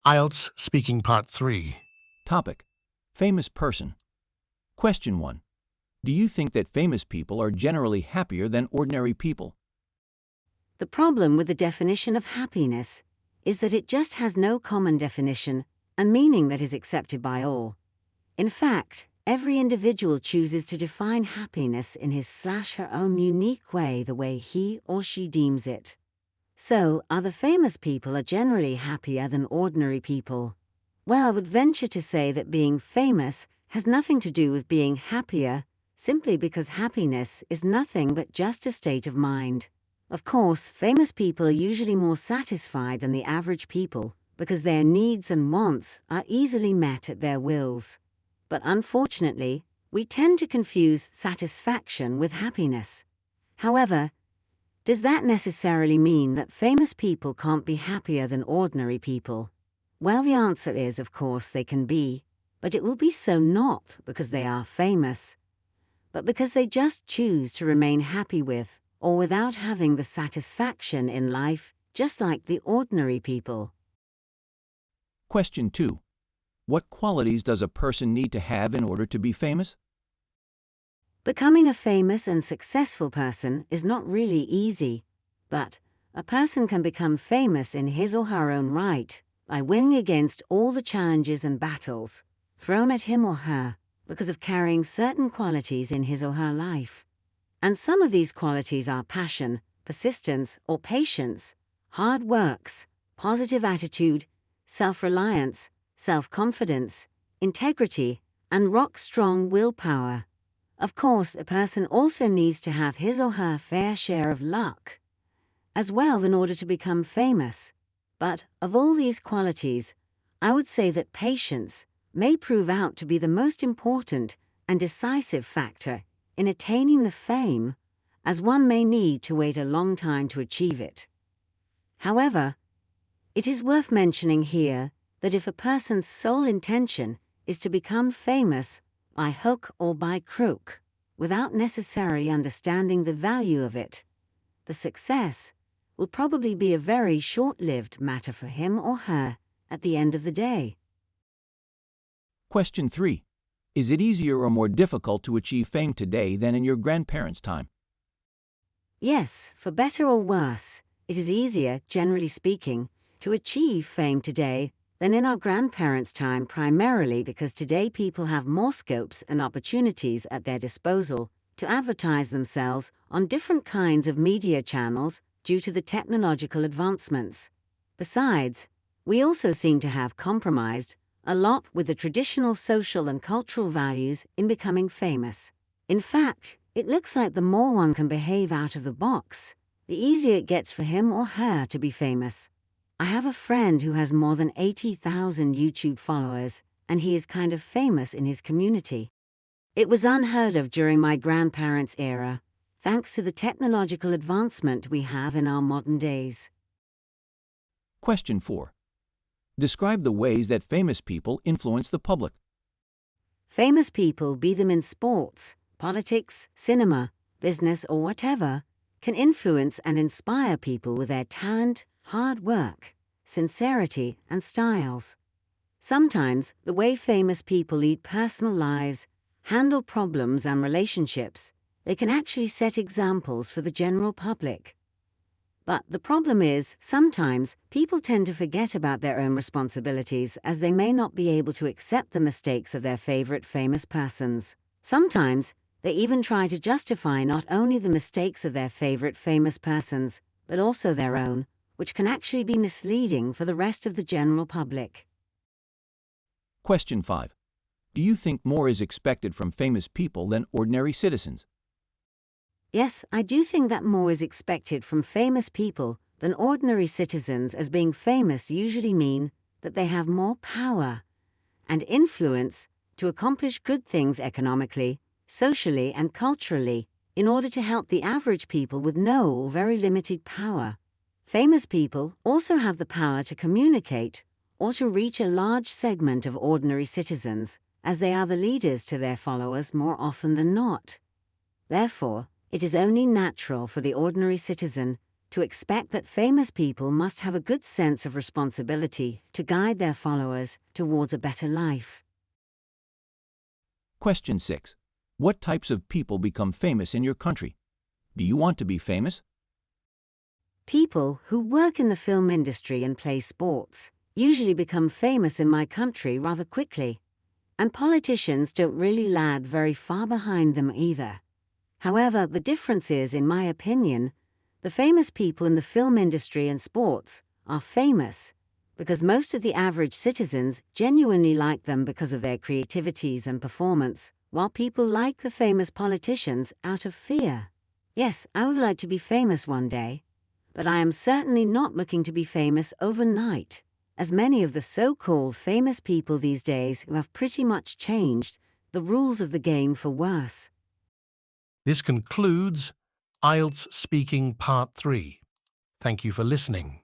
IELTS Speaking Part 3. Topic: Famous person. Question 1. Do you think that famous people are generally happier than ordinary people? The problem with the definition of happiness is that it just has no common definition and meaning that is accepted by all. In fact, every individual chooses to define happiness in his/her own unique way, the way he or she deems it. So, other famous people are generally happier than ordinary people. Well, I would venture to say that being famous has nothing to do with being happier, simply because happiness is nothing but just a state of mind. Of course, famous people are usually more satisfied than the average people because their needs and wants are easily met at their wills. But unfortunately, we tend to confuse satisfaction with happiness. However, does that necessarily mean that famous people can't be happier than ordinary people? Well, the answer is, of course, they can be, but it will be so not because they are famous, but because they just choose to remain happy with or without having the satisfaction in life, just like the ordinary people. Question 2. What qualities does a person need to have in order to be famous? Becoming a famous and successful person is not really easy, but a person can become famous in his or her own right by winning against all the challenges and battles thrown at him or her because of carrying certain qualities in his or her life. And some of these qualities are passion, persistence or patience, hard works, positive attitude, self-reliance, self-confidence, integrity, and rock-strong willpower. Of course, a person also needs to have his or her fair share of luck as well in order to become famous. But of all these qualities, I would say that patience may prove out to be the most important and decisive factor in attaining the fame, as one may need to wait a long time to achieve it. However, it is worth mentioning here that if a person's sole intention is to become famous by hook or by crook, without necessarily understanding the value of it, the success will probably be a very short-lived matter for him or her at the end of the day. Question 3. Is it easier or more difficult to achieve fame today than in your grandparents' time? Yes, for better or worse, it is easier, generally speaking, to achieve fame today than in our grandparents' time, primarily because today people have more scopes and opportunities at their disposal to advertise themselves on different kinds of media channels due to the technological advancements. Besides, we also seem to have compromised a lot with the traditional social and cultural values in becoming famous. In fact, it looks like the more one can behave out of the box, the easier it gets for him or her to be famous. I have a friend who has more than 80,000 YouTube followers, and he is kind of famous in his community. It was unheard of during my grandparents' era, thanks to the technological advancement we have in our modern days. Question 4. Describe the ways that famous people influence the public. Famous people, be them in sports, politics, cinema, business, or whatever, can influence and inspire people with their talent, hard work, sincerity, and styles. Sometimes, the way famous people lead personal lives, handle problems and relationships, they can actually set examples for the general public. But the problem is, sometimes, people tend to forget about their own responsibilities as they may not be able to accept the mistakes of their favorite famous persons. Sometimes, they even try to justify not only the mistakes of their favorite famous persons, but also their own, which can actually be misleading for the rest of the general public. Question 5. Do you think more is expected from famous people than ordinary citizens? Yes, I do think that more is expected from famous people than ordinary citizens, as being famous usually mean that they have more power and influence to accomplish good things economically, socially, and culturally in order to help the average people with no or very limited power. Famous people also have the power to communicate or to reach a large segment of ordinary citizens, as they are the leaders to their followers more often than not. Therefore, it is only natural for the ordinary citizen to expect that famous people must have a good sense of responsibility to guide their followers towards a better life. Question 6. What types of people become famous in your country? Do you want to be famous? People who work in the film industry and play sports usually become famous in my country rather quickly, and politicians don't really lag very far behind them either. However, the difference is, in my opinion, the famous people in the film industry and sports are famous because most of the average citizens genuinely like them because of their creativities and performance, while people like the famous politicians out of fear. Yes, I would like to be famous one day, but I am certainly not looking to be famous overnight, as many of the so-called famous people these days who have pretty much changed the rules of the game for worse. This concludes IELTS Speaking Part 3. Thank you for listening.